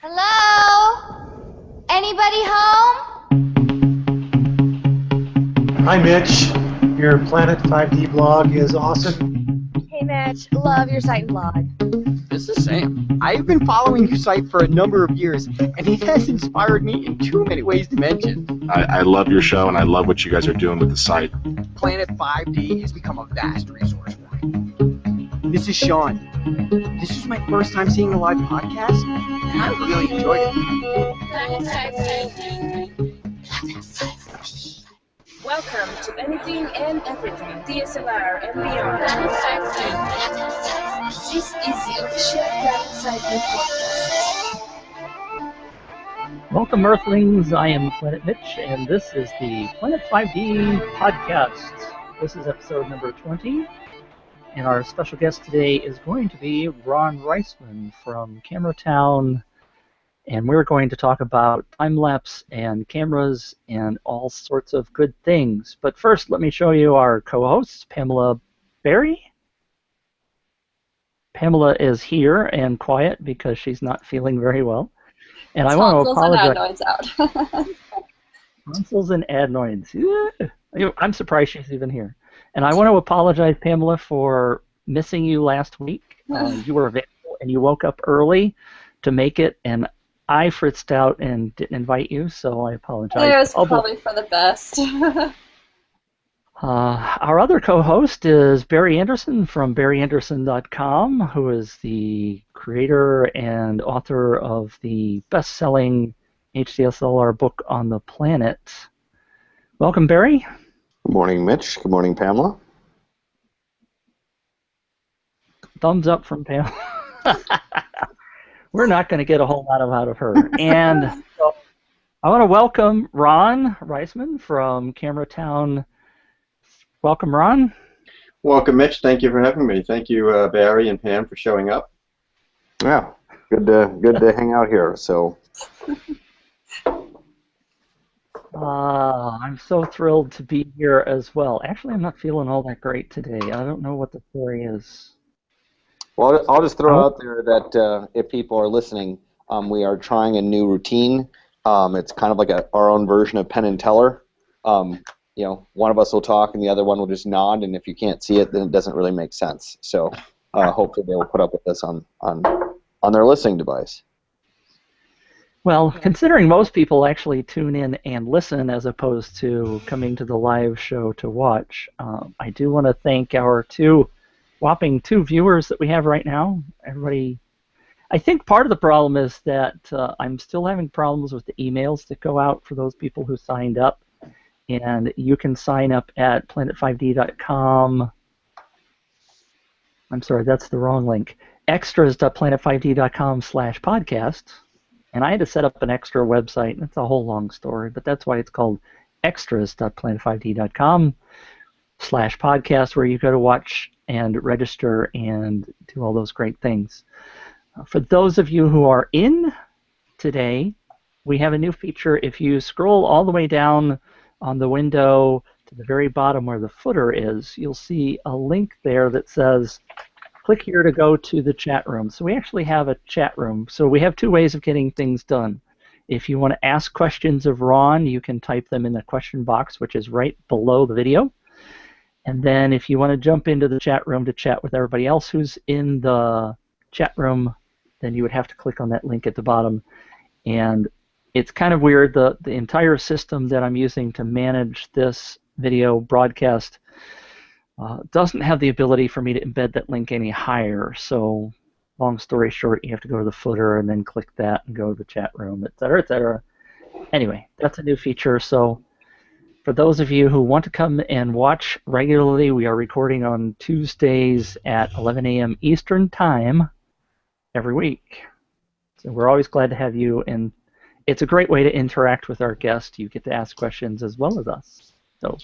Hello? Anybody home? Hi, Mitch. Your Planet 5D blog is awesome. Hey, Mitch. Love your site and blog. This is Sam. I've been following your site for a number of years, and it has inspired me in too many ways to mention. I love your show, and I love what you guys are doing with the site. Planet 5D has become a vast resource for me. This is Sean. This is my first time seeing a live podcast, and I really enjoyed it. Welcome to Anything and Everything, DSLR and beyond. This is the official Planet 5D podcast. Welcome, Earthlings. I am Planet Mitch, and this is the Planet 5D podcast. This is episode number 20, and our special guest today is going to be Ron Risman from Camera Town, and we're going to talk about time-lapse and cameras and all sorts of good things. But first, let me show you our co-hosts, Pamela Berry. Pamela is here and quiet because she's not feeling very well. And I want to apologize. Tonsils and adenoids. Yeah. I'm surprised she's even here. And I want to apologize, Pamela, for missing you last week. You were available and you woke up early to make it, and I fritzed out and didn't invite you, so I apologize. It was probably for the best. Our other co-host is Barry Anderson from barryanderson.com, who is the creator and author of the best-selling HDSLR book on the planet. Welcome, Barry. Good morning, Mitch. Good morning, Pamela. Thumbs up from Pamela. We're not going to get a whole lot out of her. And so I want to welcome Ron Risman from Camera Town. Welcome, Ron. Welcome, Mitch. Thank you for having me. Thank you, Barry and Pam, for showing up. Yeah, good to hang out here. So, I'm so thrilled to be here as well. Actually, I'm not feeling all that great today. I don't know what the story is. well, I'll just throw out there that if people are listening, we are trying a new routine. It's kind of like our own version of Penn and Teller. One of us will talk and the other one will just nod, and if you can't see it, then it doesn't really make sense. So hopefully they will put up with this on their listening device. Well, considering most people actually tune in and listen as opposed to coming to the live show to watch, I do want to thank our whopping two viewers that we have right now. Everybody, I think part of the problem is that I'm still having problems with the emails that go out for those people who signed up. And you can sign up at planet5d.com. I'm sorry, that's the wrong link. extras.planet5d.com/podcast. And I had to set up an extra website. It's a whole long story, but that's why it's called extras.planet5d.com/podcast, where you go to watch and register and do all those great things. For those of you who are in today, we have a new feature. If you scroll all the way down on the window to the very bottom where the footer is, you'll see a link there that says, click here to go to the chat room. So we actually have a chat room. So we have two ways of getting things done. If you want to ask questions of Ron, you can type them in the question box, which is right below the video. And then if you want to jump into the chat room to chat with everybody else who's in the chat room, then you would have to click on that link at the bottom. And it's kind of weird. The entire system that I'm using to manage this video broadcast doesn't have the ability for me to embed that link any higher. So, long story short, you have to go to the footer and then click that and go to the chat room, etc., etc. Anyway, that's a new feature. So, for those of you who want to come and watch regularly, we are recording on Tuesdays at 11 a.m. Eastern Time every week. So we're always glad to have you, and it's a great way to interact with our guest. You get to ask questions as well as us. So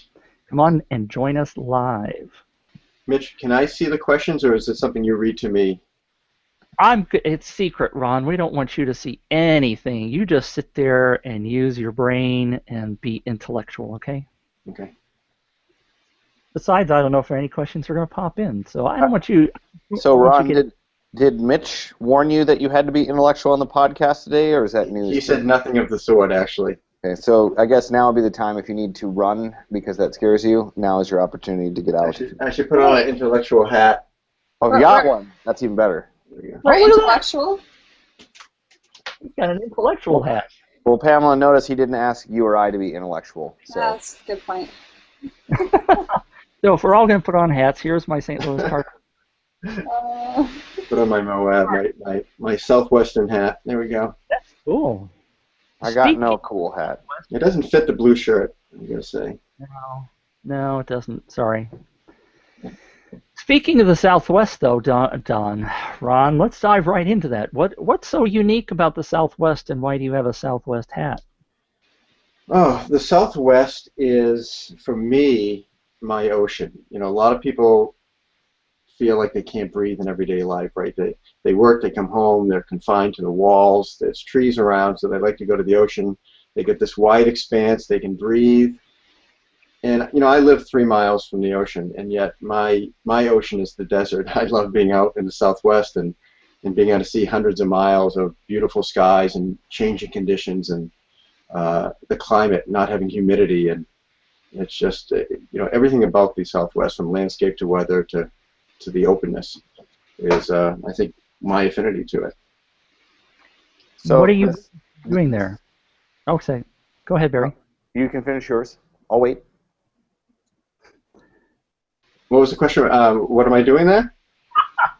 come on and join us live. Mitch, can I see the questions, or is it something you read to me? It's secret, Ron. We don't want you to see anything. You just sit there and use your brain and be intellectual, okay? Okay. Besides, I don't know if any questions are going to pop in, so I don't want you. So, Ron, Did Mitch warn you that you had to be intellectual on the podcast today, or is that news? He said nothing of the sort, actually. Okay, so I guess now would be the time if you need to run because that scares you. Now is your opportunity to get out. I should put on an intellectual hat. Oh, you got one. That's even better. We're intellectual. You got an intellectual hat. Well, Pamela, notice he didn't ask you or I to be intellectual. So. That's a good point. So if we're all going to put on hats, here's my St. Louis Cardinals. Put on my Moab, my Southwestern hat. There we go. That's cool. I got no cool hat. It doesn't fit the blue shirt, I'm going to say. No, it doesn't. Sorry. Speaking of the Southwest, though, Ron, let's dive right into that. What's so unique about the Southwest, and why do you have a Southwest hat? Oh, the Southwest is, for me, my ocean. You know, a lot of people feel like they can't breathe in everyday life, right? They work, they come home, they're confined to the walls, there's trees around, so they like to go to the ocean. They get this wide expanse, they can breathe. And, you know, I live 3 miles from the ocean, and yet my ocean is the desert. I love being out in the Southwest and being able to see hundreds of miles of beautiful skies and changing conditions and the climate, not having humidity, and it's just, you know, everything about the Southwest, from landscape to weather to the openness, is, I think, my affinity to it. So what are you doing there? Okay, go ahead, Barry. You can finish yours. I'll wait. What was the question? What am I doing there?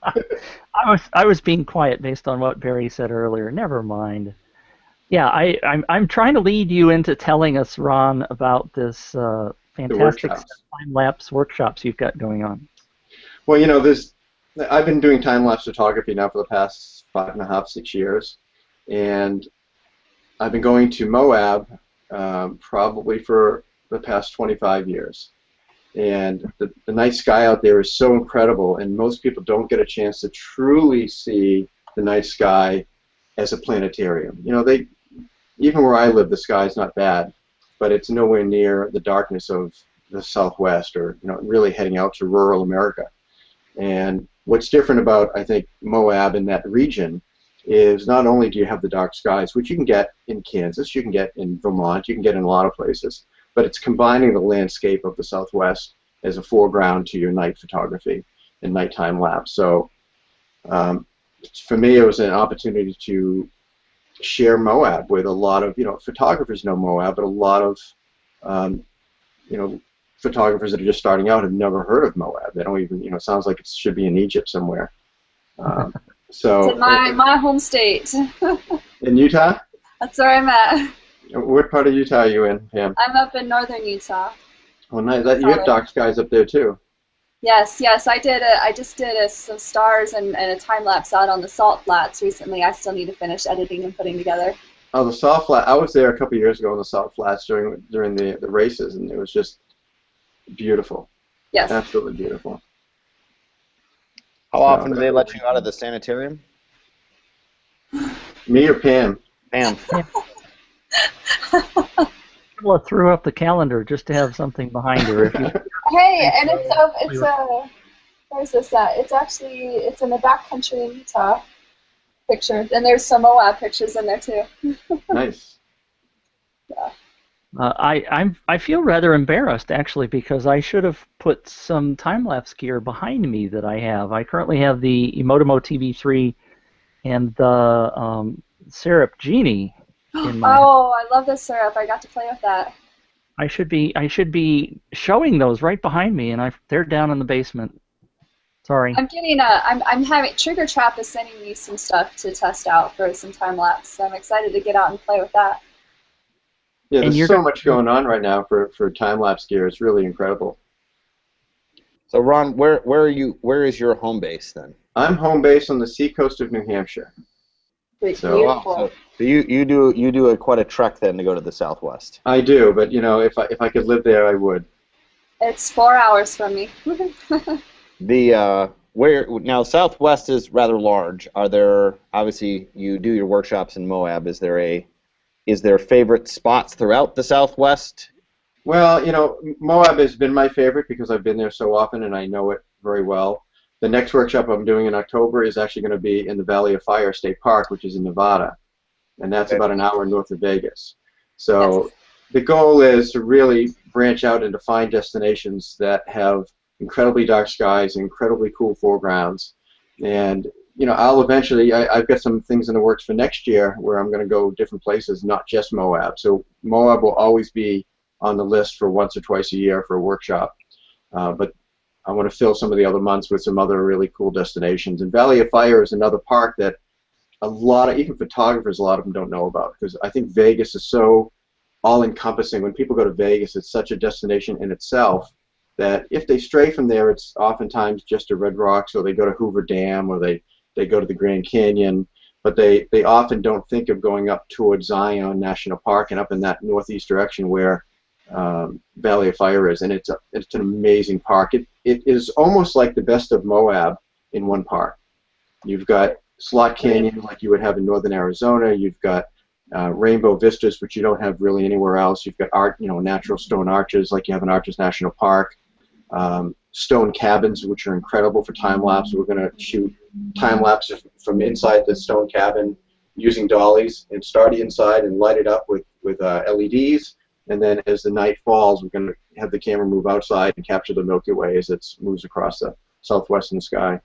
I was being quiet based on what Barry said earlier. Never mind. Yeah, I'm trying to lead you into telling us, Ron, about this fantastic time-lapse workshops you've got going on. Well, you know, I've been doing time-lapse photography now for the past 5.5, 6 years, and I've been going to Moab probably for the past 25 years. And the night sky out there is so incredible, and most people don't get a chance to truly see the night sky as a planetarium. You know, even where I live, the sky is not bad, but it's nowhere near the darkness of the Southwest, or, you know, really heading out to rural America. And what's different about, I think, Moab in that region is not only do you have the dark skies, which you can get in Kansas, you can get in Vermont, you can get in a lot of places, but it's combining the landscape of the Southwest as a foreground to your night photography and nighttime lapse. So for me, it was an opportunity to share Moab with a lot of, you know, photographers know Moab, but a lot of, you know, photographers that are just starting out have never heard of Moab. They don't even, you know, it sounds like it should be in Egypt somewhere. So it's in my home state. In Utah? That's where I'm at. What part of Utah are you in, Pam? I'm up in northern Utah. Well, nice. You have dark skies up there too. Yes. I just did some stars and a time lapse out on the Salt Flats recently. I still need to finish editing and putting together. Oh, the Salt Flats. I was there a couple years ago on the Salt Flats during the races, and it was just beautiful. Yes. Absolutely beautiful. How often do they let you out of the sanitarium? Me or Pam? Pam. Well, threw up the calendar just to have something behind her. Hey, and where's this at? It's in the backcountry in Utah. Picture, and there's some Moab pictures in there too. Nice. Yeah. I feel rather embarrassed actually, because I should have put some time-lapse gear behind me that I have. I currently have the Emotomo TV3 and the Syrup Genie in my Oh, I love this syrup. I got to play with that. I should be showing those right behind me, and they're down in the basement. Sorry. I'm getting I'm having Trigger Trap is sending me some stuff to test out for some time lapse. So I'm excited to get out and play with that. Yeah, there's so much going on right now for time-lapse gear. It's really incredible. So, Ron, where is your home base then? I'm home base on the seacoast of New Hampshire. Beautiful. So you do quite a trek then to go to the Southwest. I do, but you know, if I could live there, I would. It's 4 hours from me. Now Southwest is rather large. Are there, obviously you do your workshops in Moab, is there favorite spots throughout the Southwest? Well, you know, Moab has been my favorite because I've been there so often and I know it very well. the next workshop I'm doing in October is actually going to be in the Valley of Fire State Park, which is in Nevada, and that's about an hour north of Vegas. So the goal is to really branch out and to find destinations that have incredibly dark skies, incredibly cool foregrounds, and I'll eventually. I've got some things in the works for next year where I'm going to go different places, not just Moab. So Moab will always be on the list for once or twice a year for a workshop, but I want to fill some of the other months with some other really cool destinations. And Valley of Fire is another park that a lot of, even photographers, a lot of them don't know about, because I think Vegas is so all-encompassing. When people go to Vegas, it's such a destination in itself that if they stray from there, it's oftentimes just to Red Rocks, or they go to Hoover Dam, or they go to the Grand Canyon, but they often don't think of going up towards Zion National Park and up in that northeast direction where Valley of Fire is, and it's an amazing park. It is almost like the best of Moab in one park. You've got Slot Canyon like you would have in northern Arizona. You've got rainbow vistas, which you don't have really anywhere else. You've got natural stone arches like you have in Arches National Park. Stone cabins, which are incredible for time lapse. We're going to shoot time lapses from inside the stone cabin using dollies, and start inside and light it up with LEDs. And then as the night falls, we're going to have the camera move outside and capture the Milky Way as it moves across the southwestern sky.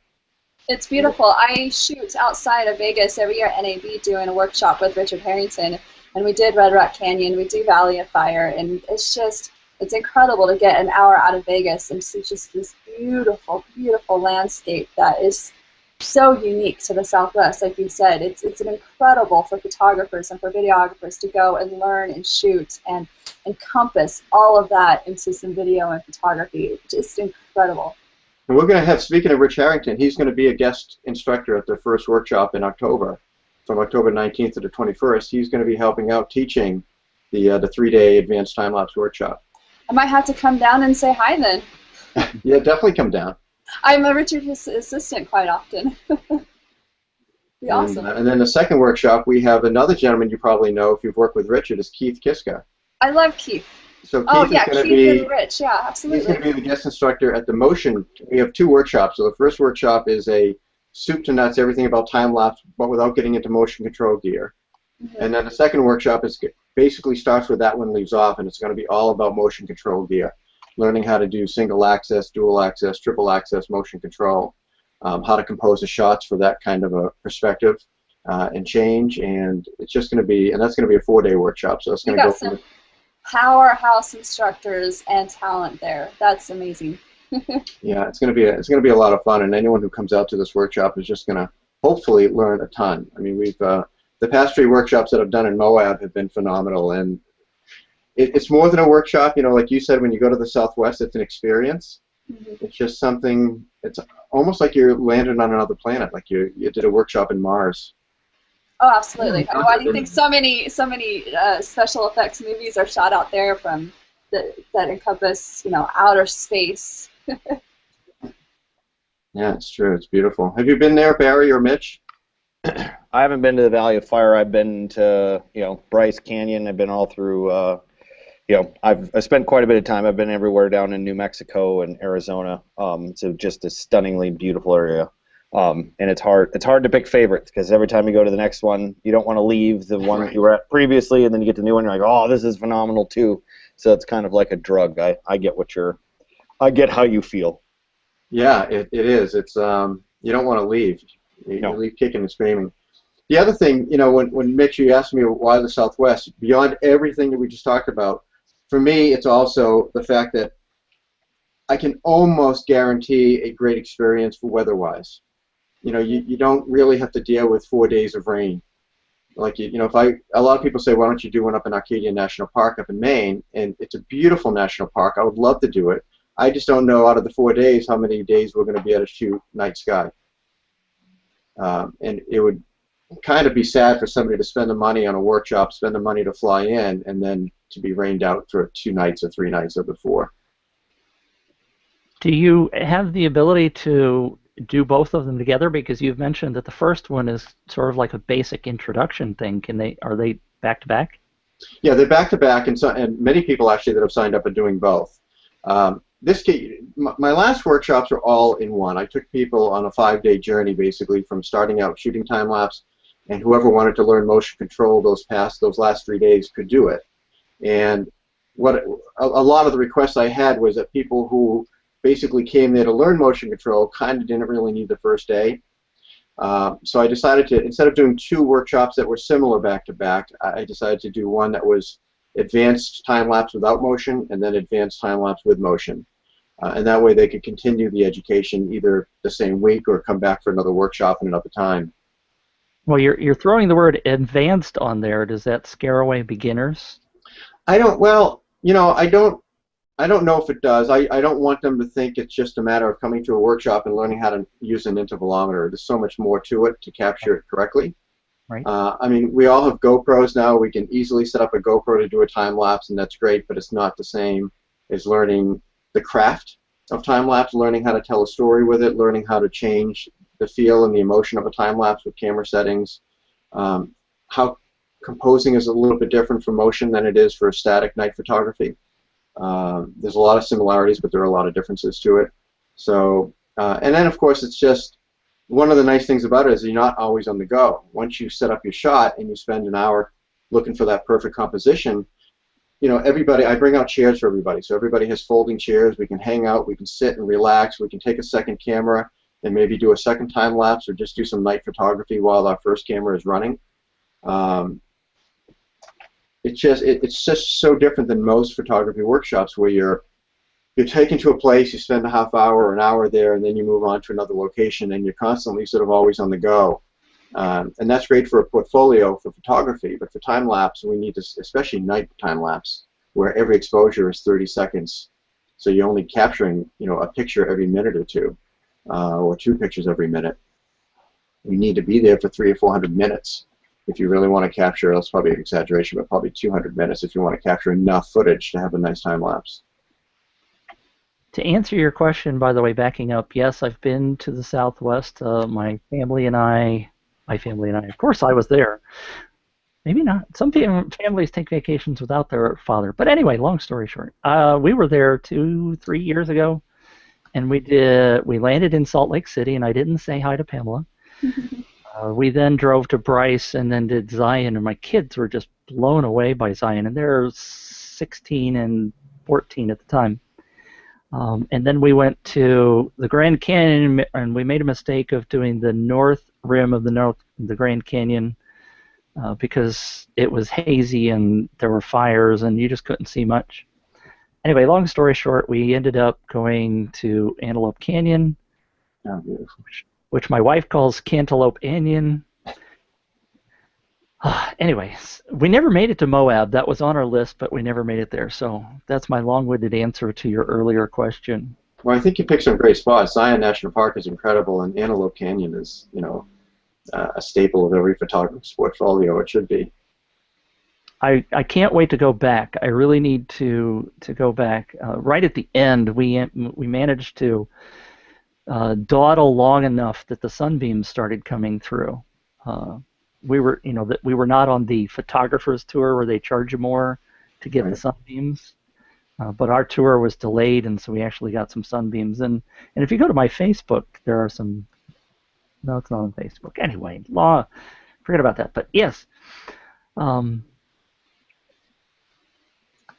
It's beautiful. I shoot outside of Vegas every year at NAB doing a workshop with Richard Harrington, and we did Red Rock Canyon, we do Valley of Fire, and it's incredible to get an hour out of Vegas and see just this beautiful, beautiful landscape that is so unique to the Southwest. Like you said, it's incredible for photographers and for videographers to go and learn and shoot and encompass all of that into some video and photography. Just incredible. And we're going to have, speaking of Rich Harrington, he's going to be a guest instructor at the first workshop in October, from October 19th to the 21st. He's going to be helping out teaching the 3-day advanced time-lapse workshop. I might have to come down and say hi then. Yeah, definitely come down. I'm a Richard's assistant quite often. Be awesome. And then the second workshop, we have another gentleman you probably know if you've worked with Richard, is Keith Kiska. I love Keith. So Keith is going to be, and Rich, yeah, absolutely. He's going to be the guest instructor at the Motion. We have 2 workshops. So the first workshop is a soup to nuts, everything about time lapse, but without getting into motion control gear. Mm-hmm. And then the second workshop is basically starts where that one leaves off, and it's going to be all about motion control gear, learning how to do single access, dual access, triple access motion control, how to compose the shots for that kind of a perspective and change. And it's just going to be, and that's going to be a 4-day workshop. So it's going to go from powerhouse instructors and talent there. That's amazing. Yeah, it's going to be a lot of fun, and anyone who comes out to this workshop is just going to hopefully learn a ton. I mean, we've the past 3 workshops that I've done in Moab have been phenomenal, and it's more than a workshop. Like you said, when you go to the Southwest, it's an experience. Mm-hmm. It's just something. It's almost like you're landing on another planet, like you did a workshop in Mars. Oh, absolutely. Why do you think so many special effects movies are shot out there from that encompass outer space? Yeah, it's true. It's beautiful. Have you been there, Barry or Mitch? I haven't been to the Valley of Fire. I've been to Bryce Canyon. I've been all through. I've spent quite a bit of time. I've been everywhere down in New Mexico and Arizona. It's just a stunningly beautiful area. And it's hard to pick favorites, because every time you go to the next one, you don't want to leave the one that you were at previously, and then you get the new one, and you're like, oh, this is phenomenal too. So it's kind of like a drug. I get how you feel. Yeah, it is. It's you don't want to leave. You leave kicking and screaming. The other thing, when Mitch, you asked me why the Southwest, beyond everything that we just talked about, for me, it's also the fact that I can almost guarantee a great experience for weather-wise. You don't really have to deal with 4 days of rain. Like, a lot of people say, why don't you do one up in Arcadia National Park up in Maine? And it's a beautiful national park. I would love to do it. I just don't know out of the 4 days how many days we're going to be able to shoot night sky. And it would kind of be sad for somebody to spend the money on a workshop, spend the money to fly in, and then to be rained out for 2 nights or 3 nights of the 4. Do you have the ability to do both of them together? Because you've mentioned that the first one is sort of like a basic introduction thing. Are they back to back? Yeah, they're back to back, and many people actually that have signed up are doing both. my last workshops are all in one. I took people on a 5-day journey, basically, from starting out shooting time lapse, and whoever wanted to learn motion control those last 3 days could do it. And what a lot of the requests I had was that people who basically came there to learn motion control kind of didn't really need the first day. So I decided to, instead of doing 2 workshops that were similar back to back, I decided to do one that was advanced time lapse without motion and then advanced time lapse with motion. And that way they could continue the education either the same week or come back for another workshop in another time. Well, you're throwing the word advanced on there. Does that scare away beginners? Well, you know, I don't know if it does. I don't want them to think it's just a matter of coming to a workshop and learning how to use an intervalometer. There's so much more to it to capture it correctly. Right. I mean, we all have GoPros now. We can easily set up a GoPro to do a time lapse, and that's great, but it's not the same as learning the craft of time lapse, learning how to tell a story with it, learning how to change the feel and the emotion of a time lapse with camera settings. How composing is a little bit different for motion than it is for static night photography. There's a lot of similarities, but there are a lot of differences to it. So, and then of course it's just, one of the nice things about it is you're not always on the go. Once you set up your shot and you spend an hour looking for that perfect composition, you know, I bring out chairs for everybody. So everybody has folding chairs. We can hang out, we can sit and relax, we can take a second camera and maybe do a second time lapse or just do some night photography while our first camera is running. It's just so different than most photography workshops where you're taken to a place, you spend a half hour or an hour there, and then you move on to another location, and you're constantly sort of always on the go. And that's great for a portfolio for photography, but for time lapse, we need to, especially night time lapse, where every exposure is 30 seconds. So you're only capturing, you know, a picture every minute or two, or 2 pictures every minute. You need to be there for 300 or 400 minutes if you really want to capture. That's probably an exaggeration, but probably 200 minutes if you want to capture enough footage to have a nice time lapse. To answer your question, by the way, backing up, yes, I've been to the Southwest. My family and I, of course I was there. Maybe not. Some families take vacations without their father. But anyway, long story short, we were there 2-3 years ago, and we landed in Salt Lake City, and I didn't say hi to Pamela. We then drove to Bryce and then did Zion, and my kids were just blown away by Zion, and they're 16 and 14 at the time. And then we went to the Grand Canyon, and we made a mistake of doing the north rim of the Grand Canyon because it was hazy and there were fires and you just couldn't see much. Anyway, long story short, we ended up going to Antelope Canyon, which my wife calls Cantaloupe Canyon. Anyways, we never made it to Moab. That was on our list, but we never made it there. So that's my long-winded answer to your earlier question. Well, I think you picked some great spots. Zion National Park is incredible, and Antelope Canyon is, you know, a staple of every photographer's portfolio. It should be. I can't wait to go back. I really need to go back. Right at the end, we managed to dawdle long enough that the sunbeams started coming through. We were not on the photographer's tour where they charge you more to get the sunbeams, but our tour was delayed, and so we actually got some sunbeams. And if you go to my Facebook, there are some. No, it's not on Facebook. Anyway, forget about that. But yes, now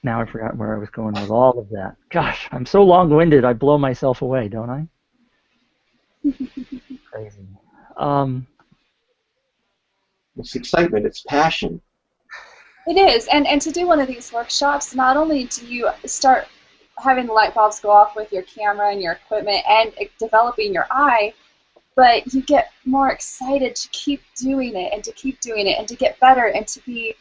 I forgot where I was going with all of that. Gosh, I'm so long-winded. I blow myself away, don't I? Crazy. It's excitement. It's passion. It is, and to do one of these workshops, not only do you start having the light bulbs go off with your camera and your equipment and developing your eye, but you get more excited to keep doing it and to keep doing it and to get better and to be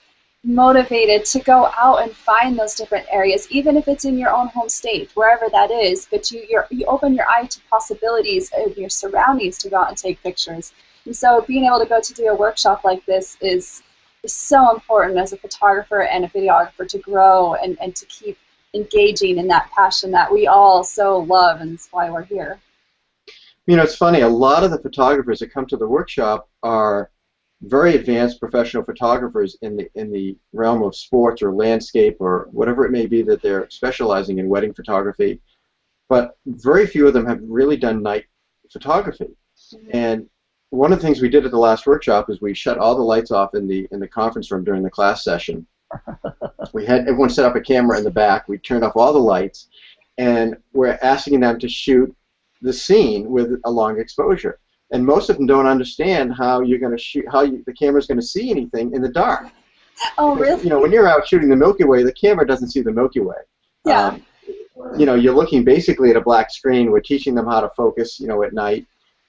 motivated to go out and find those different areas, even if it's in your own home state, wherever that is, but you open your eye to possibilities of your surroundings to go out and take pictures. And so being able to go to do a workshop like this is so important as a photographer and a videographer to grow and to keep engaging in that passion that we all so love, and that's why we're here. You know, it's funny, a lot of the photographers that come to the workshop are very advanced professional photographers in the realm of sports or landscape or whatever it may be that they're specializing in, wedding photography. but very few of them have really done night photography. And one of the things we did at the last workshop is we shut all the lights off in the conference room during the class session. We had everyone set up a camera in the back. We turned off all the lights, and we're asking them to shoot the scene with a long exposure. And most of them don't understand how you're going to shoot, the camera's going to see anything in the dark. Oh, really? You know, when you're out shooting the Milky Way, the camera doesn't see the Milky Way. Yeah. You know, you're looking basically at a black screen. We're teaching them how to focus, you know, at night,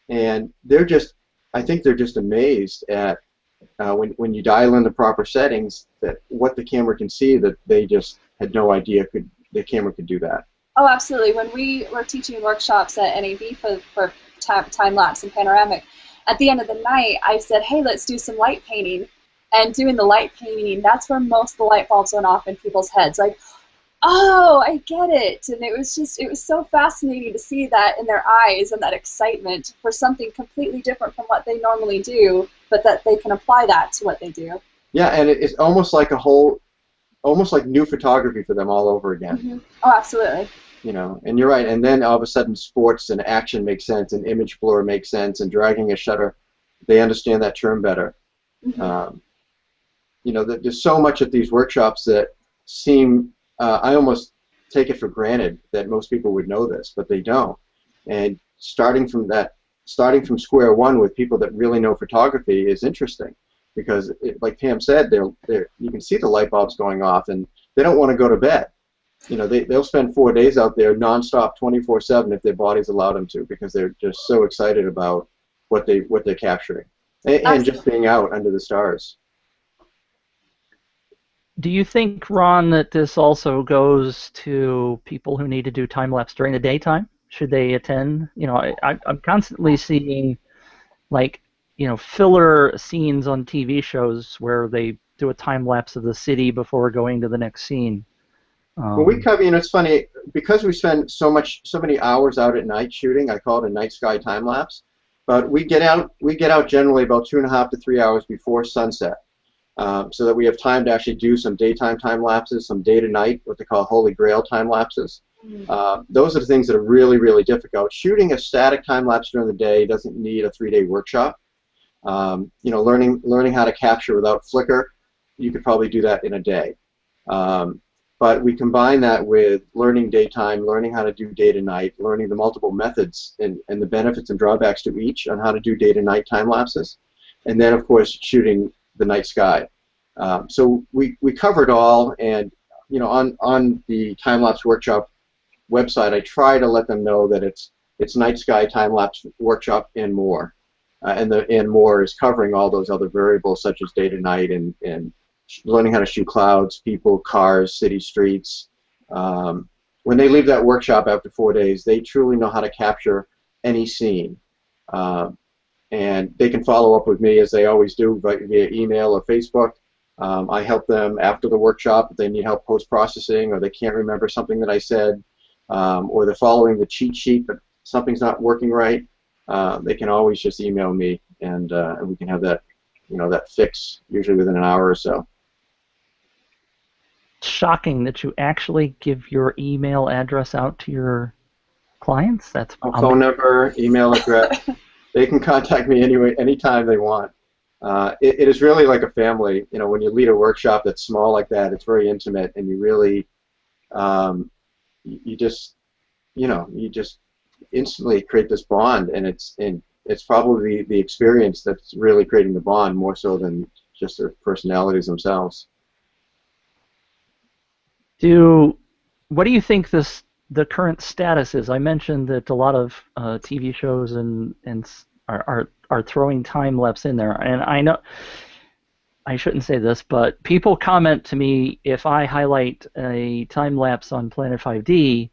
and they're just, I think they're just amazed at when you dial in the proper settings, that what the camera can see that they just had no idea the camera could do that. Oh, absolutely. When we were teaching workshops at NAB for time-lapse and panoramic, at the end of the night, I said, hey, let's do some light painting. And doing the light painting, that's where most of the light bulbs went off in people's heads. Like, oh, I get it. And it was so fascinating to see that in their eyes and that excitement for something completely different from what they normally do, but that they can apply that to what they do. Yeah, and it's almost like almost like new photography for them all over again. Mm-hmm. Oh, absolutely. You know, and you're right. And then all of a sudden, sports and action makes sense, and image blur makes sense, and dragging a shutter, they understand that term better. Mm-hmm. You know, there's so much at these workshops that seem, I almost take it for granted that most people would know this, but they don't. And starting from square one with people that really know photography is interesting, because like Pam said, you can see the light bulbs going off, and they don't want to go to bed. You know, they'll spend 4 days out there nonstop, 24/7, if their bodies allow them to, because they're just so excited about what they're capturing, and just being out under the stars. Do you think, Ron, that this also goes to people who need to do time-lapse during the daytime? Should they attend? You know, I'm constantly seeing, like, you know, filler scenes on TV shows where they do a time-lapse of the city before going to the next scene. Well, we cover, you know, it's funny, because we spend so many hours out at night shooting, I call it a night sky time-lapse, but we get out generally about 2.5 to 3 hours before sunset. So that we have time to actually do some daytime time lapses, some day to night, what they call Holy Grail time lapses. Those are the things that are really, really difficult. Shooting a static time lapse during the day doesn't need a 3-day workshop. You know, learning how to capture without flicker, you could probably do that in a day. But we combine that with learning daytime, learning how to do day to night, learning the multiple methods and the benefits and drawbacks to each on how to do day to night time lapses, and then of course shooting the night sky. So we cover it all, and you know, on the time-lapse workshop website, I try to let them know that it's night sky time-lapse workshop and more, and more is covering all those other variables such as day to night and learning how to shoot clouds, people, cars, city streets. When they leave that workshop after 4 days, they truly know how to capture any scene. And they can follow up with me, as they always do, via email or Facebook. I help them after the workshop if they need help post-processing, or they can't remember something that I said, or they're following the cheat sheet but something's not working right. They can always just email me, and we can have that, you know, that fix usually within an hour or so. Shocking that you actually give your email address out to your clients. That's phone number, email address. They can contact me anytime they want. It is really like a family. You know, when you lead a workshop that's small like that, it's very intimate, and you really, you just instantly create this bond, and it's probably the experience that's really creating the bond more so than just their personalities themselves. What do you think the current status is? I mentioned that a lot of TV shows and are throwing time lapse in there, and I know I shouldn't say this, but people comment to me if I highlight a time lapse on Planet 5D,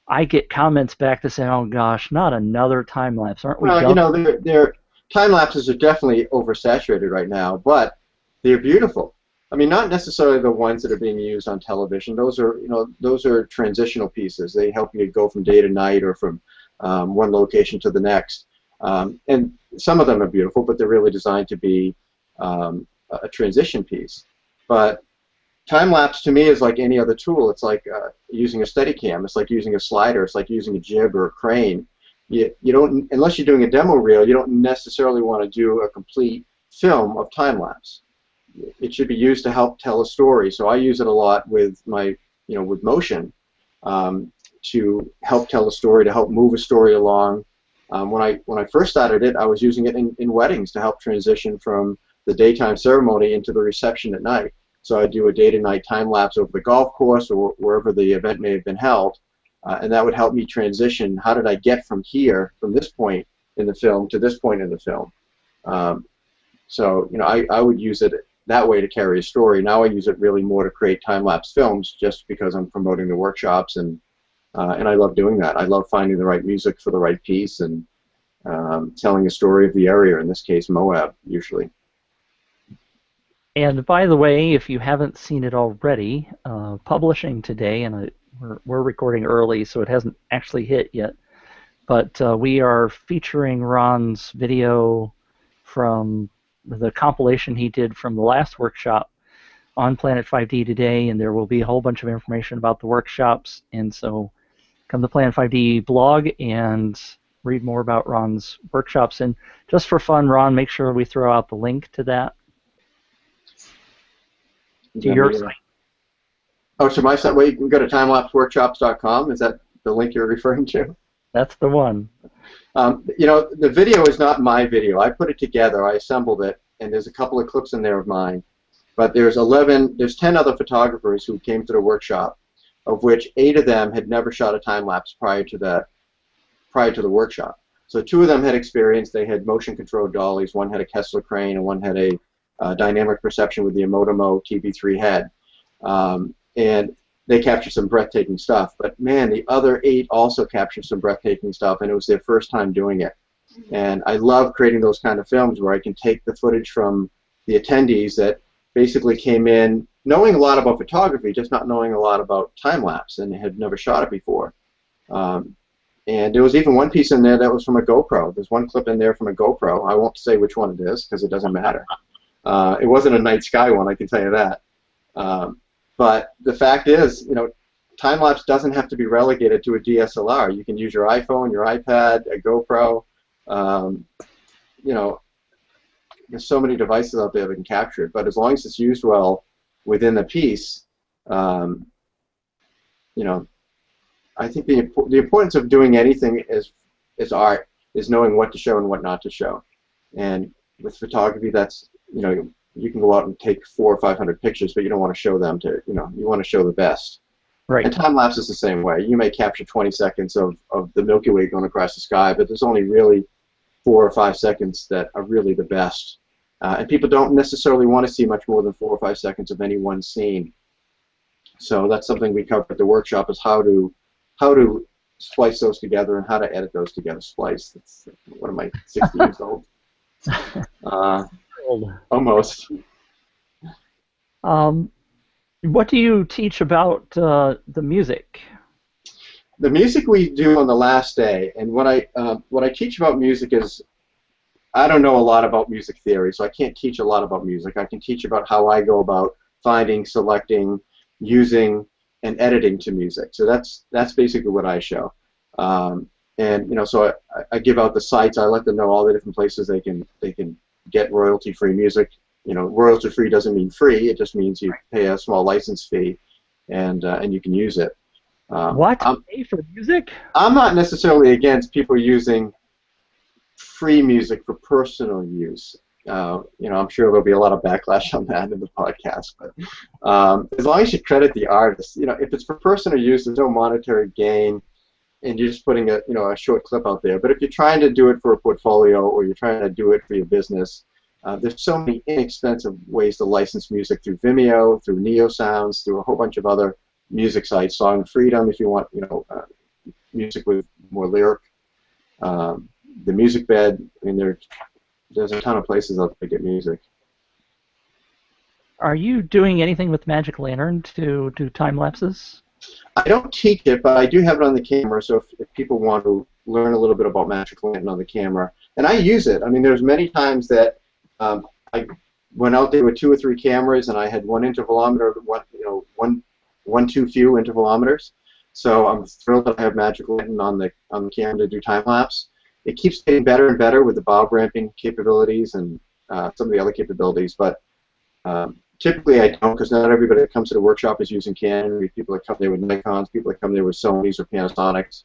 I get comments back to say, "Oh gosh, not another time lapse, aren't we?" Well, you know, their time lapses are definitely oversaturated right now, but they're beautiful. I mean, not necessarily the ones that are being used on television. Those are transitional pieces. They help you go from day to night or from one location to the next. And some of them are beautiful, but they're really designed to be a transition piece. But time lapse to me is like any other tool. It's like using a Steadicam. It's like using a slider. It's like using a jib or a crane. You don't, unless you're doing a demo reel, you don't necessarily want to do a complete film of time lapse. It should be used to help tell a story. So I use it a lot with my, with motion, to help tell a story, to help move a story along. When I first started it, I was using it in weddings to help transition from the daytime ceremony into the reception at night. So I do a day-to-night time lapse over the golf course or wherever the event may have been held, and that would help me transition. How did I get from here, from this point in the film, to this point in the film? So I would use it that way to carry a story. Now I use it really more to create time-lapse films, just because I'm promoting the workshops, and I love doing that. I love finding the right music for the right piece and telling a story of the area. In this case, Moab, usually. And by the way, if you haven't seen it already, publishing today, and we're recording early, so it hasn't actually hit yet, but we are featuring Ron's video from the compilation he did from the last workshop on Planet 5D today, and there will be a whole bunch of information about the workshops. And so come to Planet 5D blog and read more about Ron's workshops. And just for fun, Ron, make sure we throw out the link to that. To your site. Oh, to my site? Well, you can go to timelapseworkshops.com. Is that the link you're referring to? That's the one. The video is not my video. I put it together. I assembled it, and there's a couple of clips in there of mine. But there's 10 other photographers who came to the workshop, of which 8 of them had never shot a time lapse prior to the workshop. So 2 of them had experience. They had motion-controlled dollies. One had a Kessler crane, and one had a dynamic perception with the Emotomo TV3 head, and they captured some breathtaking stuff. But man, the other 8 also captured some breathtaking stuff, and it was their first time doing it. And I love creating those kind of films where I can take the footage from the attendees that basically came in knowing a lot about photography, just not knowing a lot about time lapse, and had never shot it before. And there was even one piece in there that was from a GoPro. There's one clip in there from a GoPro. I won't say which one it is because it doesn't matter. It wasn't a night sky one, I can tell you that. But the fact is, time lapse doesn't have to be relegated to a DSLR. You can use your iPhone, your iPad, a GoPro. There's so many devices out there that can capture it. But as long as it's used well within the piece, I think the importance of doing anything as art is knowing what to show and what not to show. And with photography, that's you can go out and take 400 or 500 pictures, but you don't want to show them to, you want to show the best. Right. And time lapse is the same way. You may capture 20 seconds of the Milky Way going across the sky, but there's only really 4 or 5 seconds that are really the best. And people don't necessarily want to see much more than 4 or 5 seconds of any one scene. So that's something we cover at the workshop, is how to splice those together and how to edit those together. Splice. That's what am I, 60 years old? Almost. What do you teach about the music? The music we do on the last day, and what I teach about music is, I don't know a lot about music theory, so I can't teach a lot about music. I can teach about how I go about finding, selecting, using, and editing to music. So that's basically what I show. And so I give out the sites. I let them know all the different places they can get royalty-free music. Royalty-free doesn't mean free. It just means you pay a small license fee, and you can use it. What? Pay for music? I'm not necessarily against people using free music for personal use. I'm sure there'll be a lot of backlash on that in the podcast, but as long as you credit the artist, if it's for personal use, there's no monetary gain, and you're just putting a short clip out there. But if you're trying to do it for a portfolio, or you're trying to do it for your business, there's so many inexpensive ways to license music through Vimeo, through NeoSounds, through a whole bunch of other music sites. Song Freedom, if you want, music with more lyric. The Music Bed. I mean, there's a ton of places out there to get music. Are you doing anything with Magic Lantern to do time lapses? I don't teach it, but I do have it on the camera. So if people want to learn a little bit about Magic Lantern on the camera, and I use it. I mean, there's many times that I went out there with 2 or 3 cameras, and I had one intervalometer, one too few intervalometers. So I'm thrilled that I have Magic Lantern on the camera to do time lapse. It keeps getting better and better with the bob ramping capabilities and some of the other capabilities, but typically I don't, because not everybody that comes to the workshop is using Canon. We have people that come there with Nikons, people that come there with Sonys or Panasonics.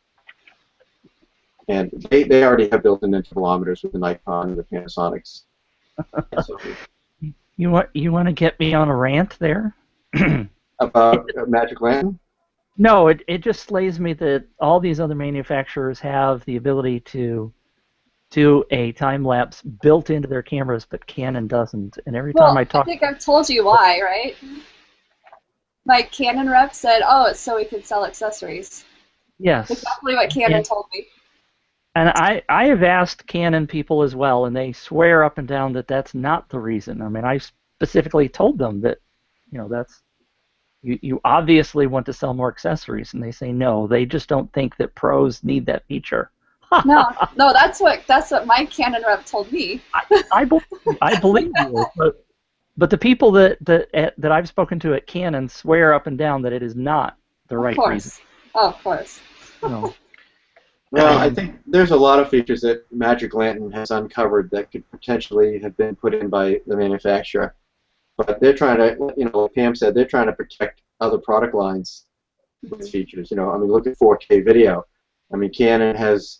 And they already have built-in intervalometers with the Nikon and the Panasonics. So, You want to get me on a rant there? about Magic Lantern? No, it just slays me that all these other manufacturers have the ability to do a time lapse built into their cameras, but Canon doesn't. And every time I talk, I think I've told you why, right? My Canon rep said, "Oh, it's so we can sell accessories." yes, Exactly what Canon told me. and I have asked Canon people as well, and they swear up and down that that's not the reason. I mean, I specifically told them that, that's you obviously want to sell more accessories, and they say no, they just don't think that pros need that feature. No, that's what my Canon rep told me. I believe you, but the people that I've spoken to at Canon swear up and down that it is not the right reason. Oh, of course. No. Well, I think there's a lot of features that Magic Lantern has uncovered that could potentially have been put in by the manufacturer. But they're trying to, like Pam said, they're trying to protect other product lines with features. I mean, look at 4K video. I mean, Canon has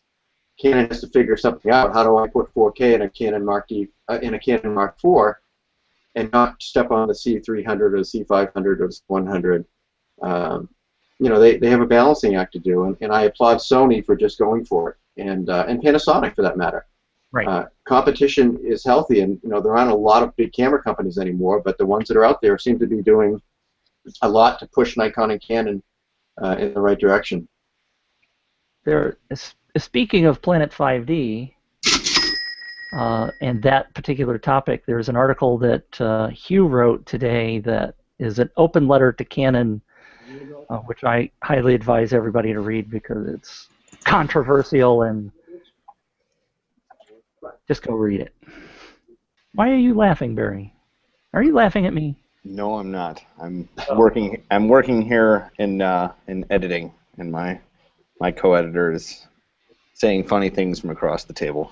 to figure something out. How do I put 4K in a Canon Mark IV and not step on the C300 or the C500 or the 100? They have a balancing act to do, and I applaud Sony for just going for it, and Panasonic for that matter. Right. Competition is healthy, and there aren't a lot of big camera companies anymore, but the ones that are out there seem to be doing a lot to push Nikon and Canon in the right direction. Speaking of Planet 5D and that particular topic, there's an article that Hugh wrote today that is an open letter to Canon, which I highly advise everybody to read because it's controversial, and just go read it. Why are you laughing, Barry? Are you laughing at me? No, I'm not. I'm working. I'm working here in editing, and my co-editor is saying funny things from across the table.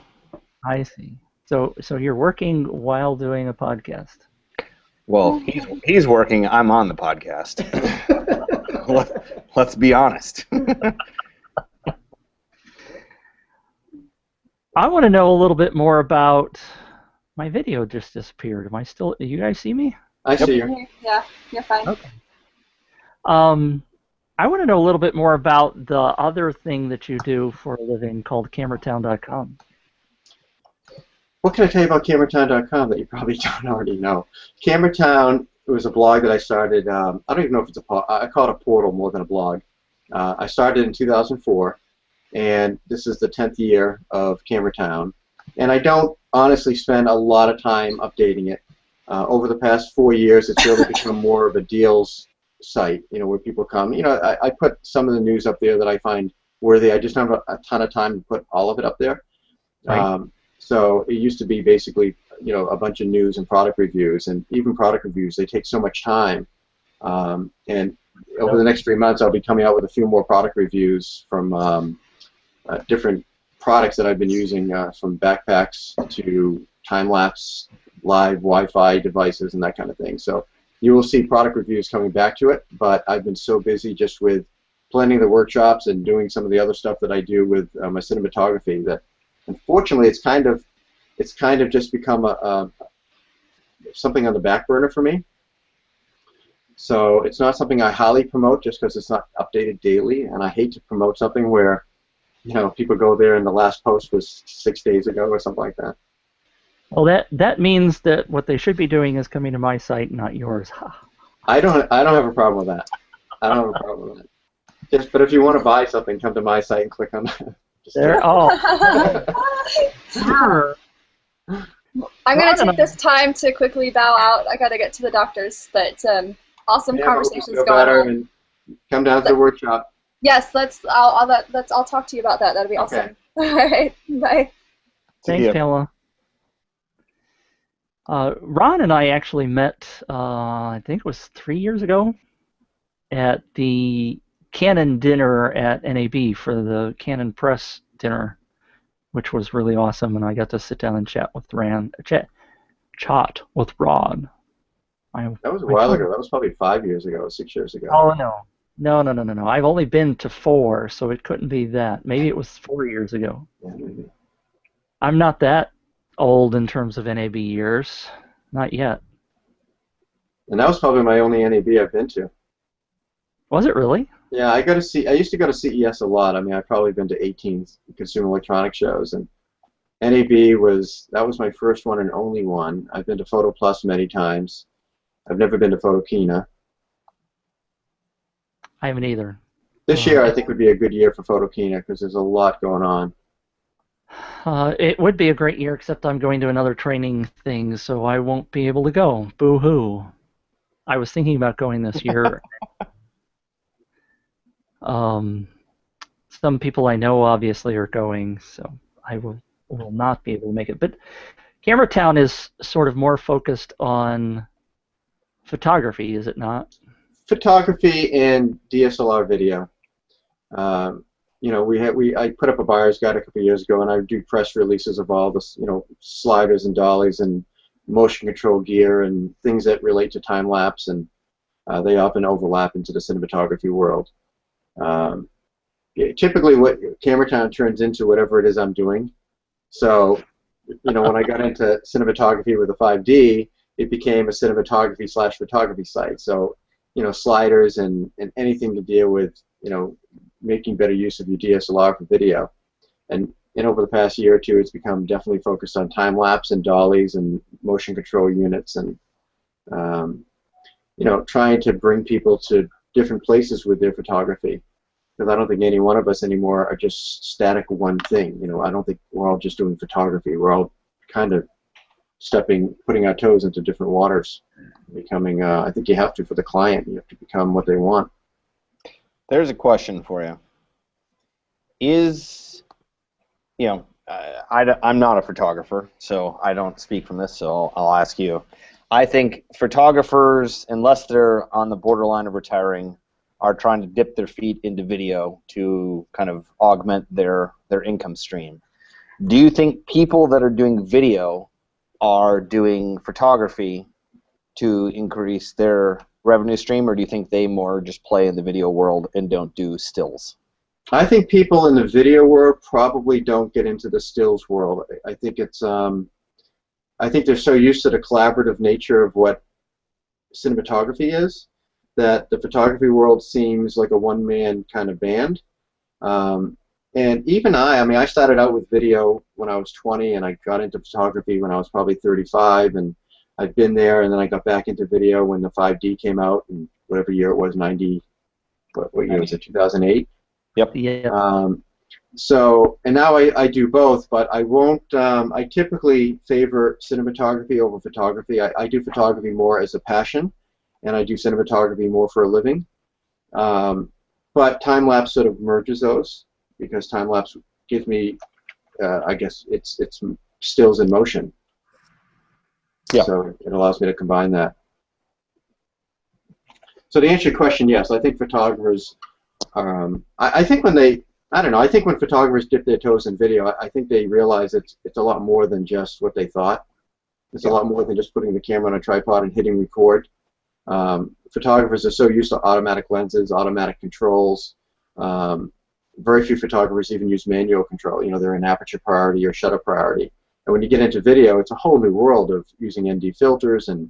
I see. So you're working while doing a podcast. Well, he's working. I'm on the podcast. Let's be honest. I want to know a little bit more about my video. Just disappeared. Am I still? You guys see me? I see you. Yeah, you're fine. Okay. I want to know a little bit more about the other thing that you do for a living called CameraTown.com. What can I tell you about CameraTown.com that you probably don't already know? CameraTown was a blog that I started. I don't even know if it's I call it a portal more than a blog. I started in 2004, and this is the 10th year of CameraTown. And I don't honestly spend a lot of time updating it. Over the past 4 years, it's really become more of a deals site, where people come. I put some of the news up there that I find worthy. I just don't have a ton of time to put all of it up there. Right. So it used to be basically, a bunch of news and product reviews, and even product reviews, they take so much time. And over the next 3 months, I'll be coming out with a few more product reviews from different products that I've been using, from backpacks to time-lapse, live Wi-Fi devices, and that kind of thing. So you will see product reviews coming back to it, but I've been so busy just with planning the workshops and doing some of the other stuff that I do with my cinematography that, unfortunately, it's kind of just become something on the back burner for me. So it's not something I highly promote just because it's not updated daily, and I hate to promote something where people go there and the last post was 6 days ago or something like that. Well, that means that what they should be doing is coming to my site, not yours. I don't have a problem with that. I don't have a problem with that. But if you want to buy something, come to my site and click on that. There. Oh. Sure. I'm going to take this time to quickly bow out. I got to get to the doctors, but awesome conversations going on. And come down to the workshop. Yes, I'll talk to you about that. That'd be awesome. Okay. All right, bye. Thanks, Pamela. Ron and I actually met, I think it was 3 years ago, at the Canon dinner at NAB for the Canon Press dinner, which was really awesome, and I got to sit down and chat with chat with Ron. That was a while ago. That was probably 5 years ago, 6 years ago. Oh, no. I've only been to 4, so it couldn't be that. Maybe it was 4 years ago. Yeah, maybe. I'm not that old in terms of NAB years. Not yet. And that was probably my only NAB I've been to. Was it really? Yeah, I used to go to CES a lot. I mean, I've probably been to 18 consumer electronics shows, and NAB was my first one and only one. I've been to Photo Plus many times. I've never been to Photokina. I haven't either. This year, I think, would be a good year for Photokina because there's a lot going on. It would be a great year, except I'm going to another training thing, so I won't be able to go. Boo-hoo. I was thinking about going this year. Some people I know obviously are going, so I will not be able to make it. But Camera Town is sort of more focused on photography, is it not? Photography and DSLR video. I put up a buyer's guide a couple of years ago, and I do press releases of all this, sliders and dollies and motion control gear and things that relate to time lapse, and they often overlap into the cinematography world. Typically, what Camera Town turns into whatever it is I'm doing. So, when I got into cinematography with a 5D, it became a cinematography/photography site. So, sliders and anything to deal with, making better use of your DSLR for video. And over the past year or two, it's become definitely focused on time lapse and dollies and motion control units, and trying to bring people to different places with their photography. Because I don't think any one of us anymore are just static one thing. I don't think we're all just doing photography. We're all kind of putting our toes into different waters, becoming. I think you have to for the client. You have to become what they want. There's a question for you. I'm not a photographer, so I don't speak from this, so I'll ask you. I think photographers, unless they're on the borderline of retiring, are trying to dip their feet into video to kind of augment their income stream. Do you think people that are doing video are doing photography to increase their revenue stream, or do you think they more just play in the video world and don't do stills? I think people in the video world probably don't get into the stills world. I think I think they're so used to the collaborative nature of what cinematography is that the photography world seems like a one-man kind of band. And even I started out with video when I was 20, and I got into photography when I was probably 35, and I've been there, and then I got back into video when the 5D came out, in whatever year it was, what year was it, 2008? Yep. Yeah. And now I do both, but I won't, I typically favor cinematography over photography. I do photography more as a passion, and I do cinematography more for a living. But time-lapse sort of merges those, because time-lapse gives me, I guess, it's stills in motion. Yeah. So it allows me to combine that. So to answer your question, yes, I think photographers, I think when photographers dip their toes in video, I think they realize it's a lot more than just what they thought. It's a lot more than just putting the camera on a tripod and hitting record. Photographers are so used to automatic lenses, automatic controls. Very few photographers even use manual control. They're in aperture priority or shutter priority. And when you get into video, it's a whole new world of using ND filters and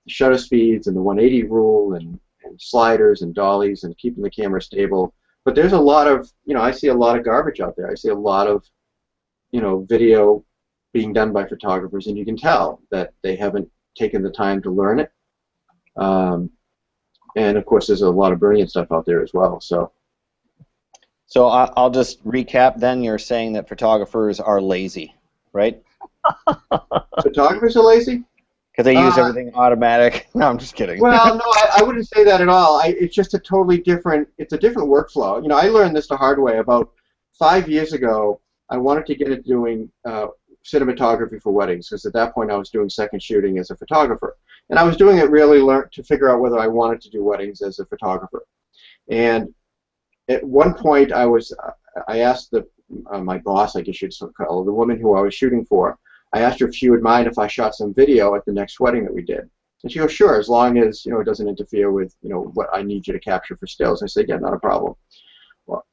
shutter speeds and the 180 rule and sliders and dollies and keeping the camera stable. But there's a lot of, I see a lot of garbage out there. I see a lot of, video being done by photographers, and you can tell that they haven't taken the time to learn it. And of course, there's a lot of brilliant stuff out there as well. So I'll just recap then. You're saying that photographers are lazy, right? Photographers are lazy? Because they use everything automatic. No, I'm just kidding. Well, no, I wouldn't say that at all. It's just a totally different, it's a different workflow. I learned this the hard way. About 5 years ago, I wanted to get into doing cinematography for weddings, because at that point I was doing second shooting as a photographer. And I was doing it really to figure out whether I wanted to do weddings as a photographer. And at one point, I asked my boss, I guess you'd call her, the woman who I was shooting for, I asked her if she would mind if I shot some video at the next wedding that we did. And she goes, sure, as long as it doesn't interfere with what I need you to capture for stills. I said, yeah, not a problem. Well,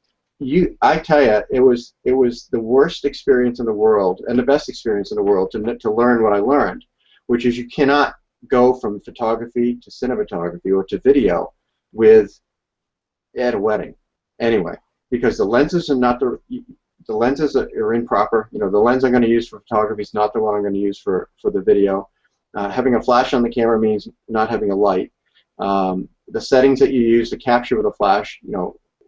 I tell you, it was the worst experience in the world and the best experience in the world to learn what I learned, which is you cannot go from photography to cinematography or to video at a wedding. Anyway, because the lenses are not the lenses are improper. The lens I'm going to use for photography is not the one I'm going to use for the video. Having a flash on the camera means not having a light. The settings that you use to capture with a flash,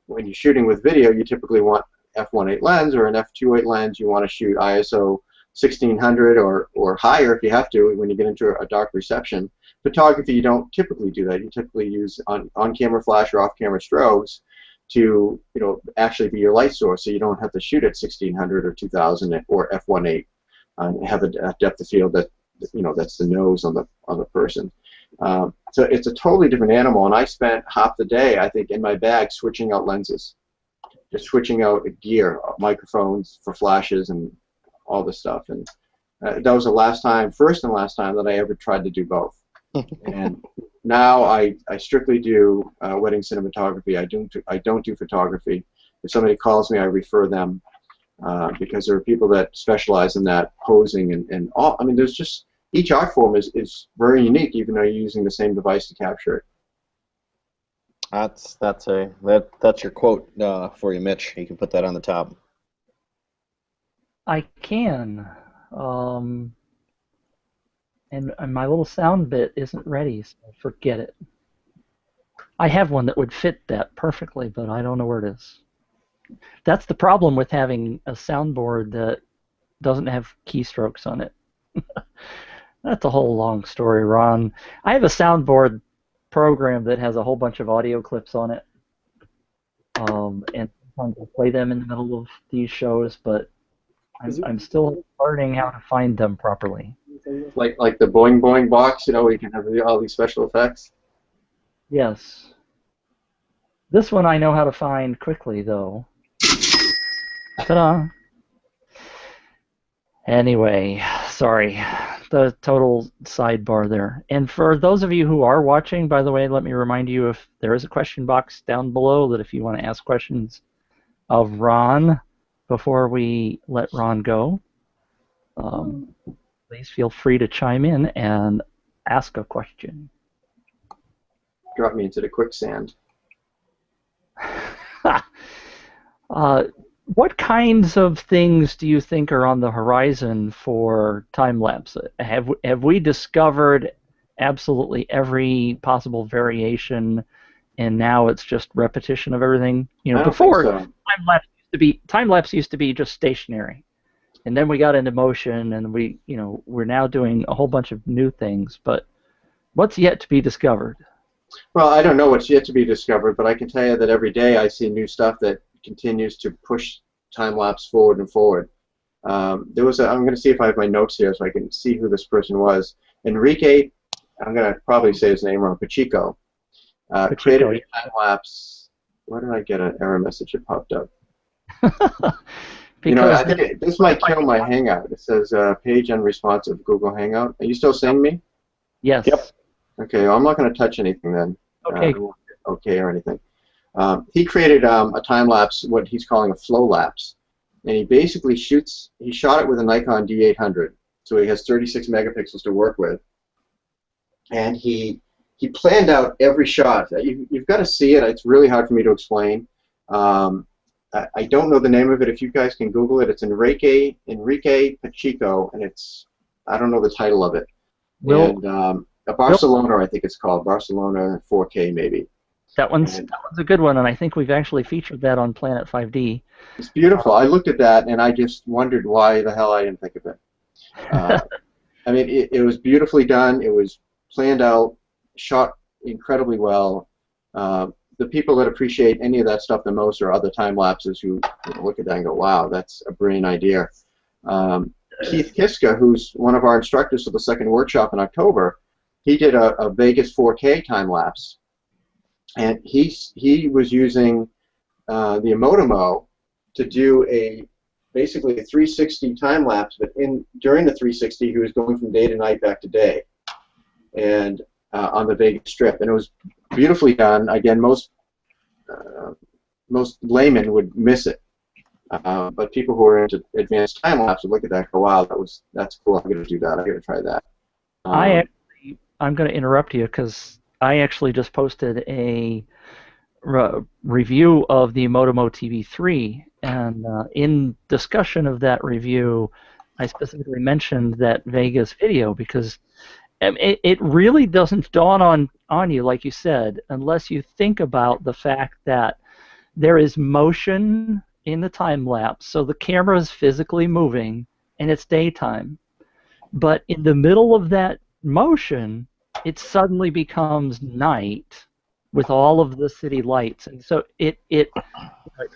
when you're shooting with video, you typically want f1.8 lens or an f2.8 lens. You want to shoot ISO 1600 or higher if you have to when you get into a dark reception. Photography, you don't typically do that. You typically use on-camera flash or off-camera strobes to actually be your light source, so you don't have to shoot at 1600 or 2000 or f1.8 and have a depth of field that that's the nose on the person. So it's a totally different animal, and I spent half the day, I think, in my bag switching out lenses, just switching out gear, microphones for flashes and all this stuff. And that was the first and last time that I ever tried to do both. And now I strictly do wedding cinematography. I don't do photography. If somebody calls me, I refer them because there are people that specialize in that, posing and all. I mean, there's just each art form is very unique, even though you're using the same device to capture it. That's your quote for you, Mitch. You can put that on the top. I can. And my little sound bit isn't ready, so forget it. I have one that would fit that perfectly, but I don't know where it is. That's the problem with having a soundboard that doesn't have keystrokes on it. That's a whole long story, Ron. I have a soundboard program that has a whole bunch of audio clips on it, and sometimes I play them in the middle of these shows, but I'm still learning how to find them properly. Like the Boing Boing box, where you can have all these special effects? Yes. This one I know how to find quickly, though. Ta-da! Anyway, sorry. The total sidebar there. And for those of you who are watching, by the way, let me remind you, if there is a question box down below, that if you want to ask questions of Ron before we let Ron go, please feel free to chime in and ask a question. Drop me into the quicksand. What kinds of things do you think are on the horizon for time-lapse? Have we discovered absolutely every possible variation, and now it's just repetition of everything? Before so. time-lapse used to be just stationary, and then we got into motion, and we're now doing a whole bunch of new things. But what's yet to be discovered? Well, I don't know what's yet to be discovered, but I can tell you that every day I see new stuff that continues to push time-lapse forward and forward. I'm going to see if I have my notes here so I can see who this person was. Enrique, I'm going to probably say his name wrong, Pacheco, created a time-lapse. Where did I get an error message that popped up? I think this might kill my Hangout. It says page unresponsive Google Hangout. Are you still seeing me? Yes. Yep. Okay, well, I'm not going to touch anything then. Okay. Okay or anything. He created a time-lapse, what he's calling a flow lapse. And he basically he shot it with a Nikon D800. So he has 36 megapixels to work with. And he planned out every shot. You've got to see it. It's really hard for me to explain. I don't know the name of it. If you guys can Google it, it's Enrique Pacheco, and I don't know the title of it. Barcelona, I think it's called. Barcelona 4K, maybe. That one's a good one, and I think we've actually featured that on Planet 5D. It's beautiful. I looked at that, and I just wondered why the hell I didn't think of it. I mean, it was beautifully done. It was planned out, shot incredibly well. The people that appreciate any of that stuff the most are other time lapses who look at that and go, "Wow, that's a brilliant idea." Keith Kiska, who's one of our instructors for the second workshop in October, he did a Vegas 4K time lapse, and he was using the Emotomo to do basically a 360 time lapse, but during the 360 he was going from day to night back to day, and on the Vegas Strip, and it was beautifully done. Again, most laymen would miss it, but people who are into advanced time lapse would look at that and go, "Wow, that's cool. I'm going to do that. I'm going to try that." I'm going to interrupt you because I actually just posted a review of the Emotomo TV3, and in discussion of that review, I specifically mentioned that Vegas video because it really doesn't dawn on you, like you said, unless you think about the fact that there is motion in the time lapse, so the camera is physically moving, and it's daytime. But in the middle of that motion, it suddenly becomes night with all of the city lights, and so it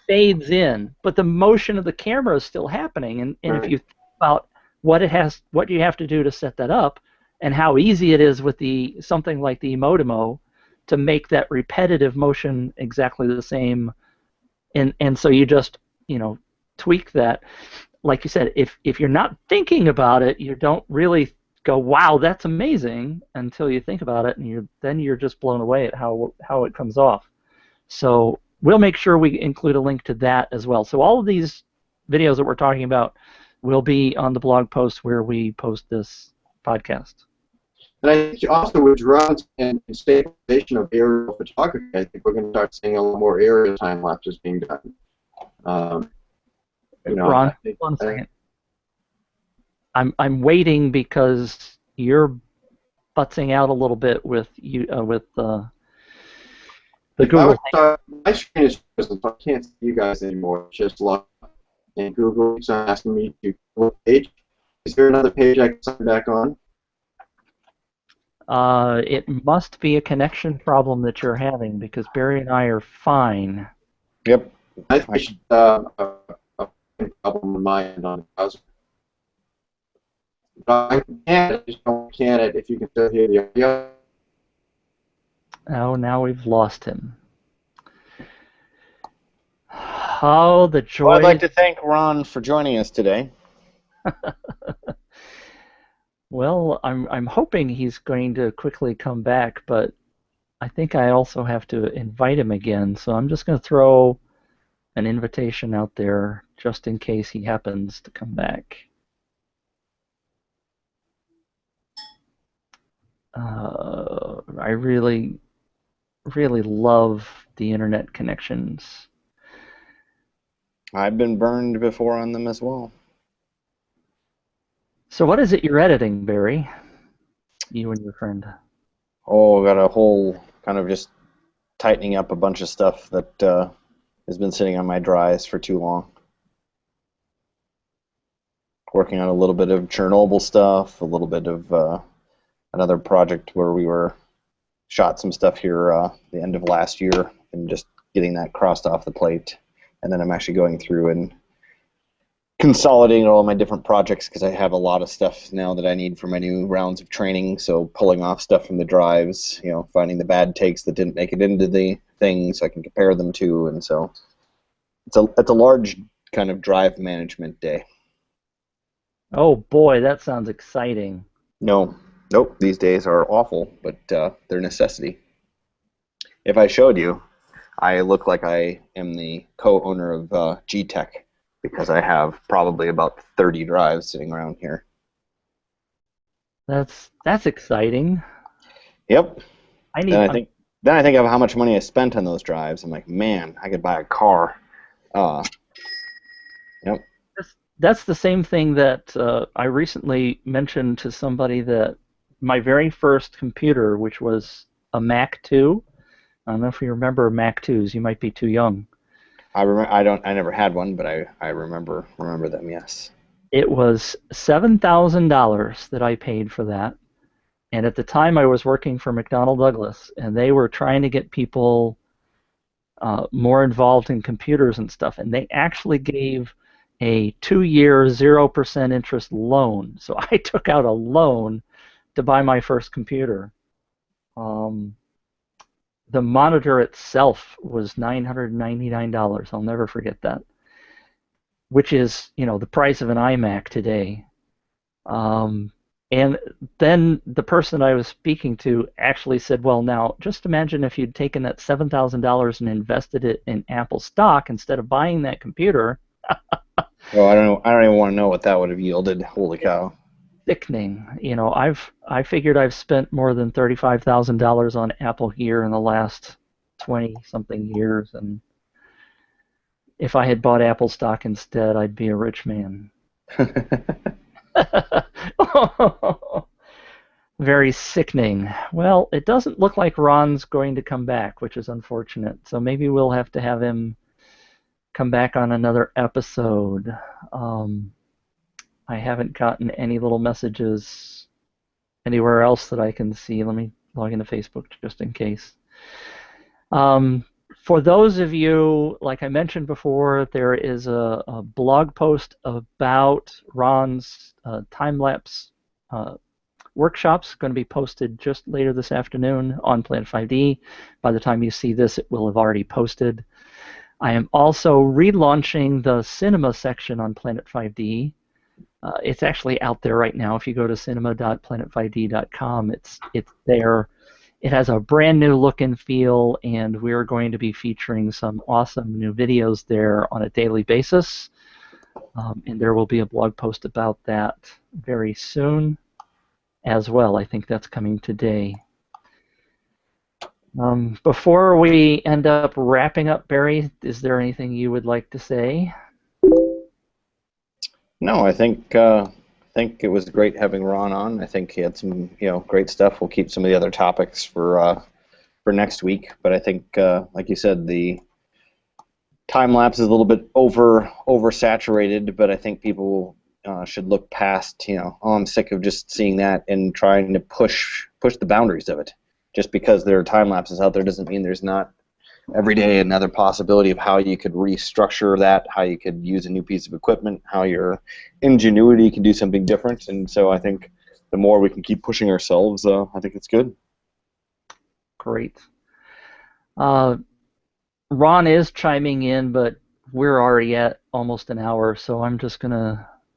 fades in, but the motion of the camera is still happening. And if you think about what you have to do to set that up, and how easy it is with something like the Emotomo to make that repetitive motion exactly the same, and so you just tweak that. Like you said, if you're not thinking about it, you don't really go, wow, that's amazing, until you think about it, and then you're just blown away at how it comes off. So we'll make sure we include a link to that as well. So all of these videos that we're talking about will be on the blog post where we post this podcast. And I think also with drones and stabilization of aerial photography, I think we're going to start seeing a lot more aerial time lapses being done. Ron, one second. I'm waiting because you're butting out a little bit with the Google. My screen is frozen, so I can't see you guys anymore. It's just locked. And Google is asking me to go to a page. Is there another page I can sign back on? It must be a connection problem that you're having because Barry and I are fine. Yep. I think it's a problem on my end on the browser. But I just don't can it if you can still hear the audio. Oh, now we've lost him. Oh, the joy. Well, I'd like to thank Ron for joining us today. Well, I'm hoping he's going to quickly come back, but I think I also have to invite him again, so I'm just going to throw an invitation out there just in case he happens to come back. I really, really love the internet connections. I've been burned before on them as well. So what is it you're editing, Barry? You and your friend. Oh, I got a whole kind of just tightening up a bunch of stuff that has been sitting on my drives for too long. Working on a little bit of Chernobyl stuff, a little bit of another project where we shot some stuff here the end of last year, and just getting that crossed off the plate. And then I'm actually going through and consolidating all my different projects because I have a lot of stuff now that I need for my new rounds of training. So pulling off stuff from the drives, finding the bad takes that didn't make it into the thing so I can compare them to. And so it's a large kind of drive management day. Oh boy, that sounds exciting. Nope. These days are awful, but they're necessity. If I showed you, I look like I am the co-owner of G-Tech because I have probably about 30 drives sitting around here. That's exciting. Yep. Then I think of how much money I spent on those drives. I'm like, man, I could buy a car. Yep. That's the same thing that I recently mentioned to somebody, that my very first computer, which was a Mac 2. I don't know if you remember Mac 2s. You might be too young. I never had one, but I remember them. Yes. It was $7,000 that I paid for that, and at the time I was working for McDonnell Douglas, and they were trying to get people more involved in computers and stuff, and they actually gave a 2-year 0% interest loan. So I took out a loan to buy my first computer. The monitor itself was $999. I'll never forget that, which is, the price of an iMac today. And then the person I was speaking to actually said, well, now, just imagine if you'd taken that $7,000 and invested it in Apple stock instead of buying that computer. Well, I don't even want to know what that would have yielded. Holy cow. Sickening. I figured I've spent more than $35,000 on Apple gear in the last 20-something years, and if I had bought Apple stock instead, I'd be a rich man. Very sickening. Well, it doesn't look like Ron's going to come back, which is unfortunate. So maybe we'll have to have him come back on another episode. I haven't gotten any little messages anywhere else that I can see. Let me log into Facebook just in case. For those of you, like I mentioned before, there is a blog post about Ron's time-lapse workshops going to be posted just later this afternoon on Planet 5D. By the time you see this, it will have already posted. I am also relaunching the cinema section on Planet 5D. It's actually out there right now. If you go to cinema.planet5d.com, it's there. It has a brand new look and feel, and we're going to be featuring some awesome new videos there on a daily basis. And there will be a blog post about that very soon as well. I think that's coming today. Before we end up wrapping up, Barry, is there anything you would like to say? No, I think it was great having Ron on. I think he had some great stuff. We'll keep some of the other topics for next week. But I think, like you said, the time lapse is a little bit oversaturated. But I think people should look past. I'm sick of just seeing that and trying to push the boundaries of it. Just because there are time lapses out there doesn't mean there's not every day another possibility of how you could restructure that, how you could use a new piece of equipment, how your ingenuity can do something different. And so I think the more we can keep pushing ourselves, I think it's good. Great. Ron is chiming in, but we're already at almost an hour, so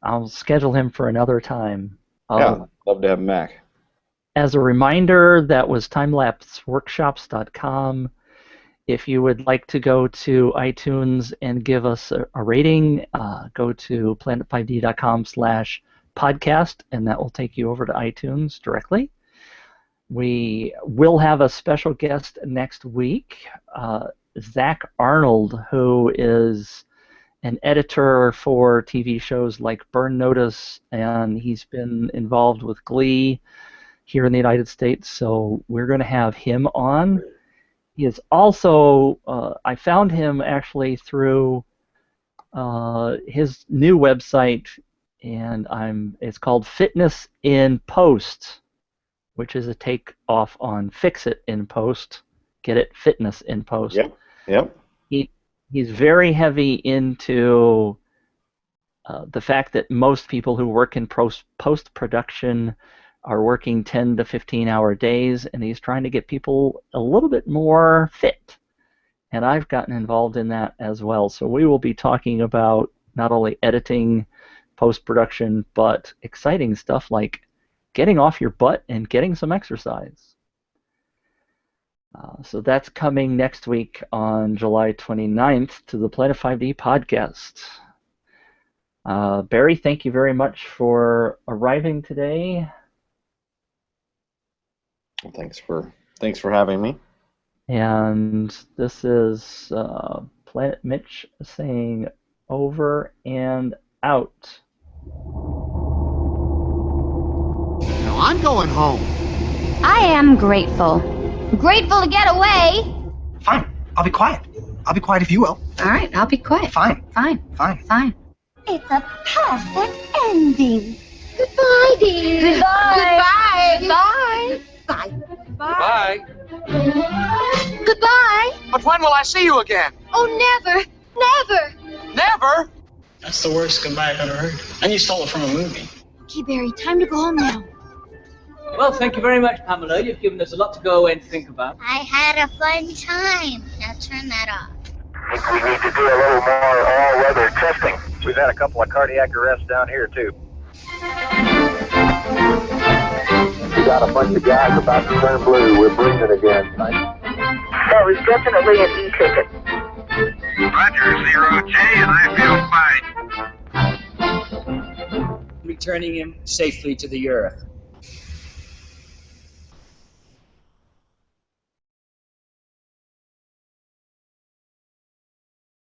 I'll schedule him for another time. Yeah, love to have him back. As a reminder, that was timelapseworkshops.com. If you would like to go to iTunes and give us a rating, go to planet5d.com/podcast, and that will take you over to iTunes directly. We will have a special guest next week, Zach Arnold, who is an editor for TV shows like Burn Notice, and he's been involved with Glee here in the United States, so we're going to have him on. He is also, I found him actually through his new website, and it's called Fitness in Post, which is a takeoff on Fix It in Post. Get it? Fitness in Post. Yep. He's very heavy into the fact that most people who work in post-production are working 10 to 15-hour days, and he's trying to get people a little bit more fit. And I've gotten involved in that as well. So we will be talking about not only editing, post-production, but exciting stuff like getting off your butt and getting some exercise. So that's coming next week on July 29th to the Planet 5D podcast. Barry, thank you very much for arriving today. Thanks for having me. And this is Planet Mitch saying over and out. Now I'm going home. I am grateful. Grateful to get away. Fine. I'll be quiet. I'll be quiet if you will. All right, I'll be quiet. Fine. Fine. Fine. Fine. It's a perfect ending. Goodbye, dear. Goodbye. Goodbye. Bye. Bye. Goodbye. But when will I see you again? Oh, never. Never. Never? That's the worst goodbye I've ever heard. And you stole it from a movie. Okay, Barry, time to go home now. Well, thank you very much, Pamela. You've given us a lot to go away and think about. I had a fun time. Now turn that off. I think we need to do a little more all-weather testing. We've had a couple of cardiac arrests down here, too. We got a bunch of guys about to turn blue. We're breathing again. That was definitely an e-ticket. Roger, 0J, and I feel fine. Returning him safely to the Earth.